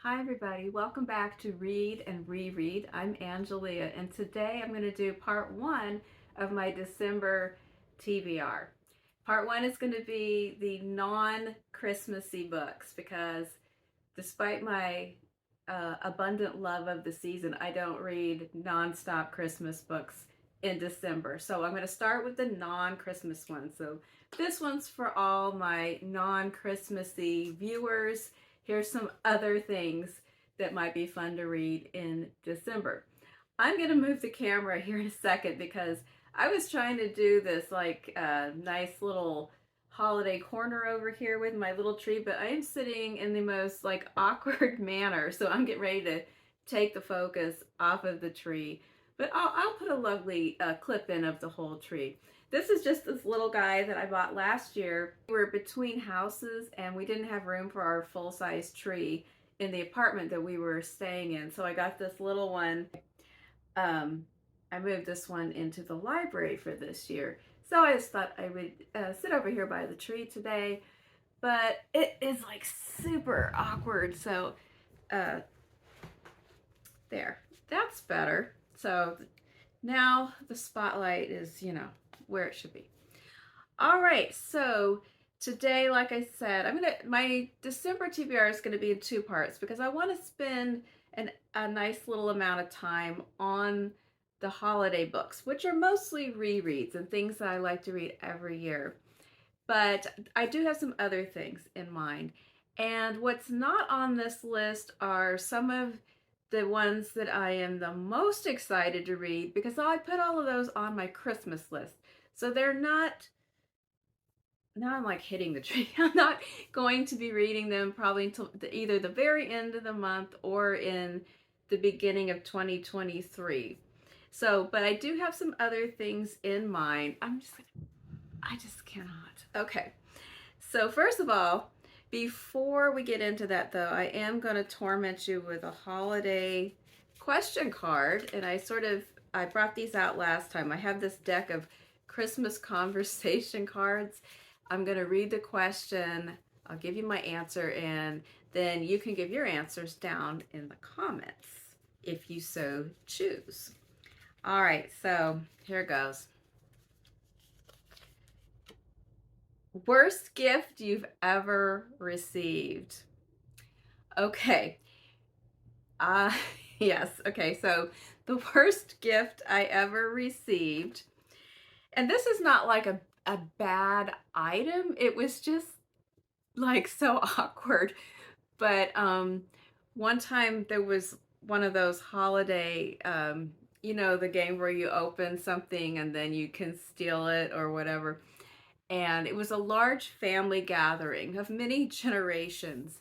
Hi everybody, welcome back to Read and Reread. I'm Angelia and today I'm going to do part one of my December TBR. Part one is going to be the non-Christmassy books because despite my abundant love of the season, I don't read non-stop Christmas books in December. So I'm going to start with the non-Christmas ones. So this one's for all my non-Christmassy viewers. Here's some other things that might be fun to read in December. I'm going to move the camera here in a second because I was trying to do this nice little holiday corner over here with my little tree, but I am sitting in the most awkward manner. So I'm getting ready to take the focus off of the tree, but I'll put a lovely clip in of the whole tree. This is just this little guy that I bought last year. We were between houses and we didn't have room for our full-size tree in the apartment that we were staying in. So I got this little one. I moved this one into the library for this year. So I just thought I would sit over here by the tree today, but it is like super awkward. So there, that's better. So now the spotlight is, where it should be. All right, so today, like I said, my December TBR is going to be in two parts because I want to spend a nice little amount of time on the holiday books, which are mostly rereads and things that I like to read every year. But I do have some other things in mind. And what's not on this list are some of the ones that I am the most excited to read because I put all of those on my Christmas list. So they're not, now I'm like hitting the tree. I'm not going to be reading them probably until either the very end of the month or in the beginning of 2023. So, but I do have some other things in mind. I just cannot. Okay. So first of all, before we get into that though, I am going to torment you with a holiday question card. And I brought these out last time. I have this deck of Christmas conversation cards. I'm going to read the question. I'll give you my answer and then you can give your answers down in the comments if you so choose. All right, so here goes. Worst gift you've ever received. Okay. Yes. Okay, so the worst gift I ever received, and this is not like a bad item. It was just like so awkward. But one time there was one of those holiday, the game where you open something and then you can steal it or whatever. And it was a large family gathering of many generations.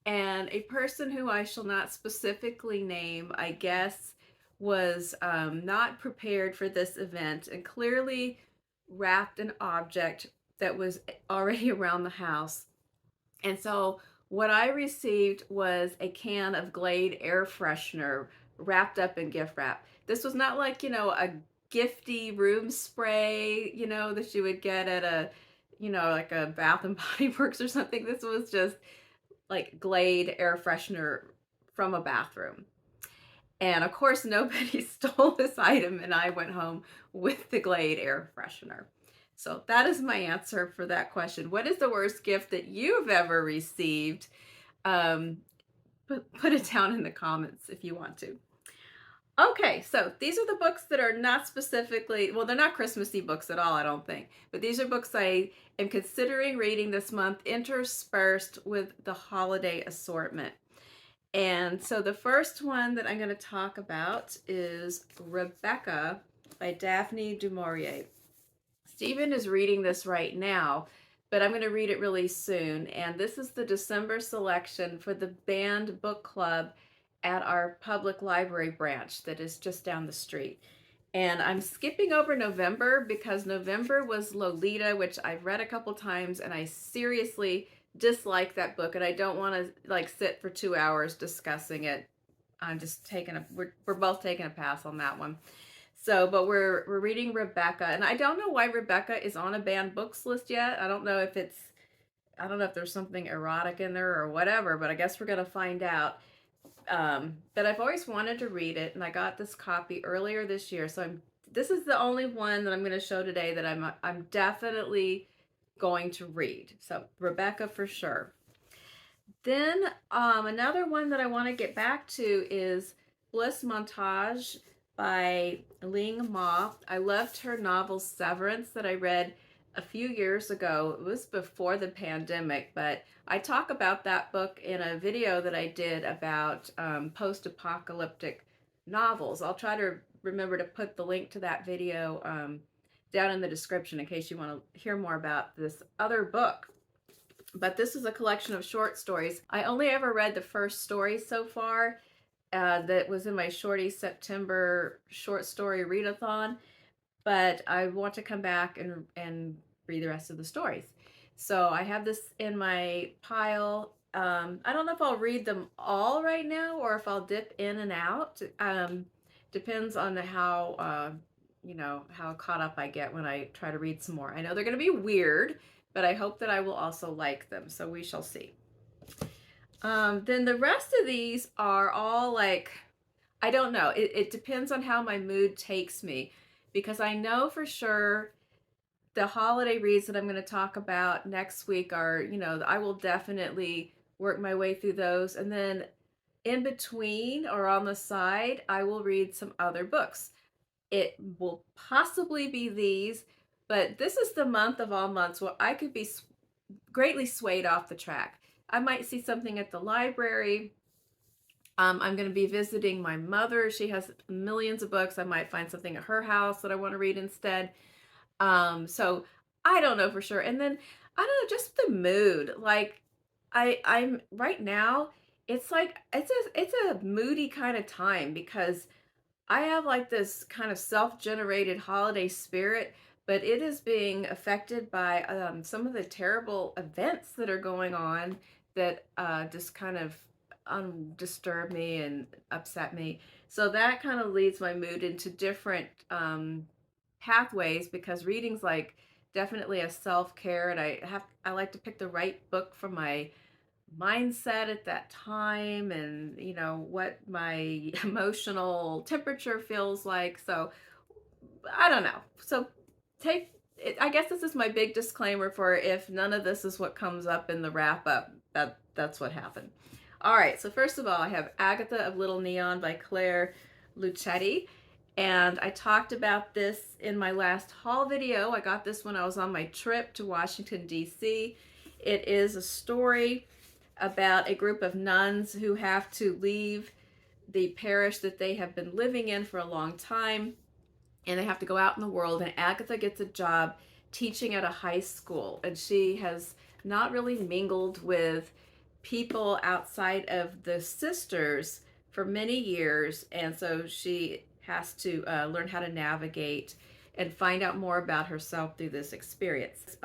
And a person who I shall not specifically name, I guess, was not prepared for this event and clearly wrapped an object that was already around the house. And so what I received was a can of Glade air freshener wrapped up in gift wrap. This was not like, a gifty room spray, that you would get at a, like a Bath and Body Works or something. This was just like Glade air freshener from a bathroom. And of course, nobody stole this item and I went home with the Glade air freshener. So that is my answer for that question. What is the worst gift that you've ever received? Put it down in the comments if you want to. Okay, so these are the books that are not specifically, well, they're not Christmassy books at all, I don't think. But these are books I am considering reading this month, interspersed with the holiday assortment. And so the first one that I'm going to talk about is Rebecca by Daphne du Maurier. Stephen is reading this right now, but I'm going to read it really soon. And this is the December selection for the banned book club at our public library branch that is just down the street. And I'm skipping over November because November was Lolita, which I've read a couple times and I seriously dislike that book and I don't want to sit for 2 hours discussing it. I'm just we're both taking a pass on that one. So, but we're reading Rebecca, and I don't know why Rebecca is on a banned books list yet. I don't know if there's something erotic in there or whatever, but I guess we're gonna find out. But I've always wanted to read it, and I got this copy earlier this year. So this is the only one that I'm going to show today that I'm definitely going to read. So Rebecca for sure. Then another one that I want to get back to is Bliss Montage by Ling. I loved her novel Severance that I read a few years ago. It was before the pandemic, but I talk about that book in a video that I did about post-apocalyptic novels. I'll try to remember to put the link to that video down in the description in case you want to hear more about this other book. But this is a collection of short stories. I only ever read the first story so far that was in my Shorty September short story readathon, but I want to come back and read the rest of the stories. So I have this in my pile. I don't know if I'll read them all right now or if I'll dip in and out. Depends on how, how caught up I get when I try to read some more. I know they're going to be weird, but I hope that I will also like them. So we shall see. Then the rest of these are all like, I don't know. It depends on how my mood takes me, because I know for sure the holiday reads that I'm going to talk about next week are, I will definitely work my way through those. And then in between or on the side, I will read some other books. It will possibly be these, but this is the month of all months where I could be greatly swayed off the track. I might see something at the library. I'm going to be visiting my mother. She has millions of books. I might find something at her house that I want to read instead. So I don't know for sure. And then I don't know, just the mood. Like I'm right now, it's like it's a moody kind of time because I have like this kind of self-generated holiday spirit, but it is being affected by some of the terrible events that are going on that just kind of disturb me and upset me. So that kind of leads my mood into different pathways, because reading's like definitely a self-care, and I like to pick the right book for my mindset at that time, and what my emotional temperature feels like. So I don't know. So take it, I guess this is my big disclaimer for if none of this is what comes up in the wrap up, that's what happened. All right, so first of all, I have Agatha of Little Neon by Claire Luchetti, and I talked about this in my last haul video. I got this when I was on my trip to Washington, D.C. It is a story about a group of nuns who have to leave the parish that they have been living in for a long time, and they have to go out in the world, and Agatha gets a job teaching at a high school, and she has not really mingled with people outside of the sisters for many years, and so she has to learn how to navigate and find out more about herself through this experience.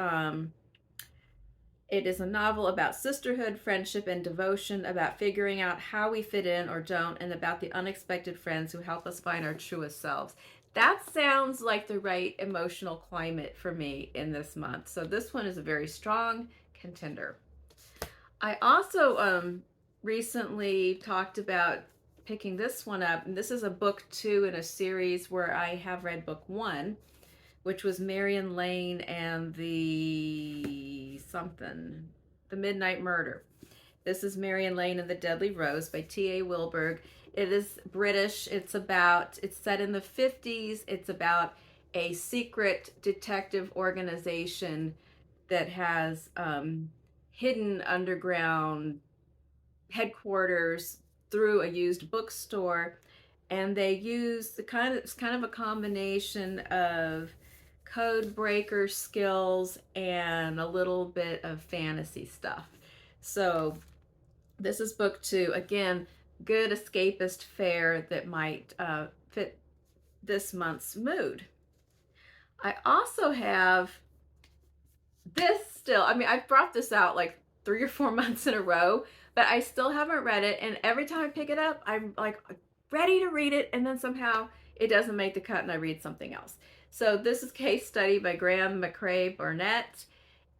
It is a novel about sisterhood, friendship, and devotion, about figuring out how we fit in or don't, and about the unexpected friends who help us find our truest selves. That sounds like the right emotional climate for me in this month. So this one is a very strong contender. I also recently talked about picking this one up, and this is a book 2 in a series where I have read book 1, which was Marion Lane and the Midnight Murder. This is Marion Lane and the Deadly Rose by T.A. Willberg. It is British. It's set in the 50s. It's about a secret detective organization that has hidden underground headquarters through a used bookstore, and they use it's kind of a combination of code breaker skills and a little bit of fantasy stuff. So this is book 2. Again, good escapist fare that might fit this month's mood. I also have this still. I mean, I've brought this out like 3 or 4 months in a row, but I still haven't read it. And every time I pick it up, I'm like ready to read it, and then somehow it doesn't make the cut and I read something else. So this is Case Study by Graeme, Macrae, Burnet,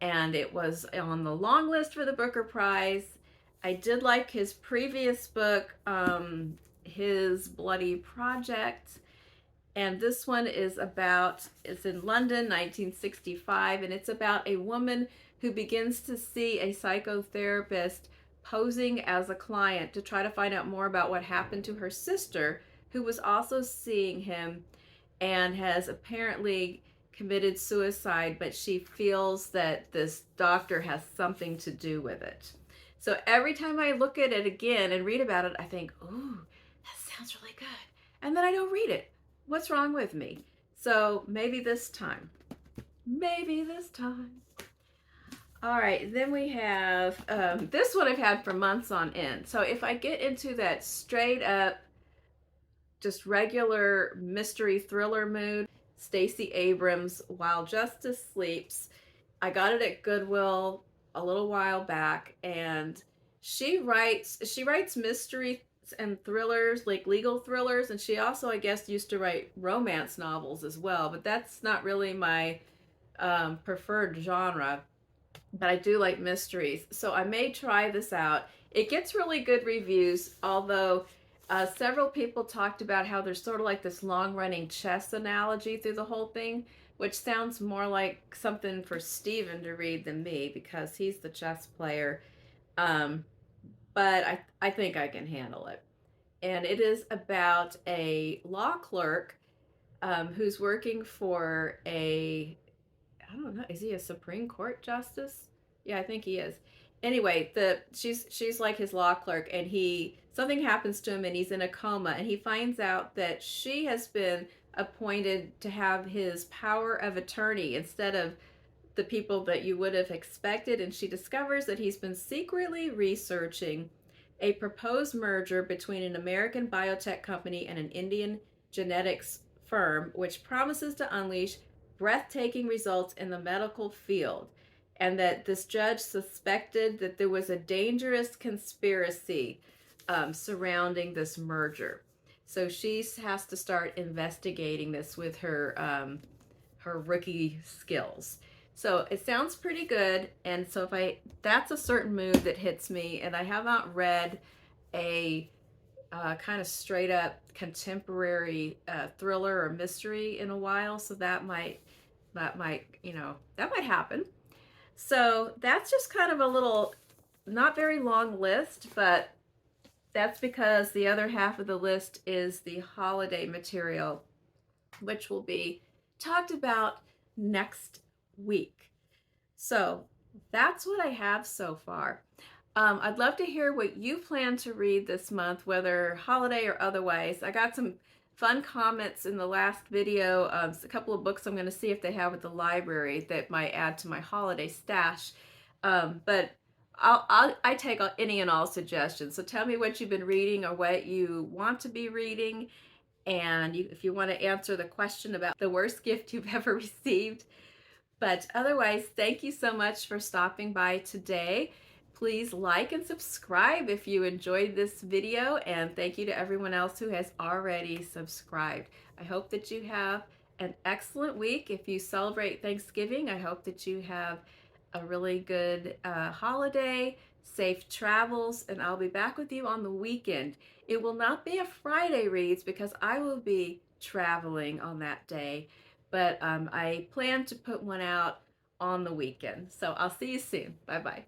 and it was on the long list for the Booker Prize. I did like his previous book, his Bloody Project. And this one is about, it's in London, 1965, and it's about a woman who begins to see a psychotherapist posing as a client to try to find out more about what happened to her sister, who was also seeing him and has apparently committed suicide, but she feels that this doctor has something to do with it. So every time I look at it again and read about it, I think, ooh, that sounds really good. And then I don't read it. What's wrong with me? So maybe this time. Maybe this time. All right, then we have, this one I've had for months on end. So if I get into that straight up, just regular mystery thriller mood, Stacey Abrams, While Justice Sleeps. I got it at Goodwill a little while back, and she writes mystery and thrillers, like legal thrillers, and she also, I guess, used to write romance novels as well, but that's not really my preferred genre. But I do like mysteries, so I may try this out. It gets really good reviews, although several people talked about how there's sort of like this long-running chess analogy through the whole thing, which sounds more like something for Stephen to read than me, because he's the chess player. But I think I can handle it. And it is about a law clerk who's working for a, I don't know, is he a Supreme Court justice? Yeah, I think he is. Anyway, she's like his law clerk, and something happens to him and he's in a coma, and he finds out that she has been appointed to have his power of attorney instead of the people that you would have expected, and she discovers that he's been secretly researching a proposed merger between an American biotech company and an Indian genetics firm, which promises to unleash breathtaking results in the medical field, and that this judge suspected that there was a dangerous conspiracy surrounding this merger. So she has to start investigating this with her rookie skills. So it sounds pretty good, and so that's a certain mood that hits me, and I have not read a kind of straight up contemporary thriller or mystery in a while, so that might happen. So that's just kind of a little, not very long list, but that's because the other half of the list is the holiday material, which will be talked about next week. So that's what I have so far. I'd love to hear what you plan to read this month, whether holiday or otherwise. I got some fun comments in the last video. A couple of books I'm going to see if they have at the library that might add to my holiday stash. But I take any and all suggestions. So tell me what you've been reading or what you want to be reading. And if you want to answer the question about the worst gift you've ever received. But otherwise, thank you so much for stopping by today. Please like and subscribe if you enjoyed this video, and thank you to everyone else who has already subscribed. I hope that you have an excellent week. If you celebrate Thanksgiving, I hope that you have a really good holiday, safe travels, and I'll be back with you on the weekend. It will not be a Friday reads because I will be traveling on that day, but I plan to put one out on the weekend. So I'll see you soon. Bye-bye.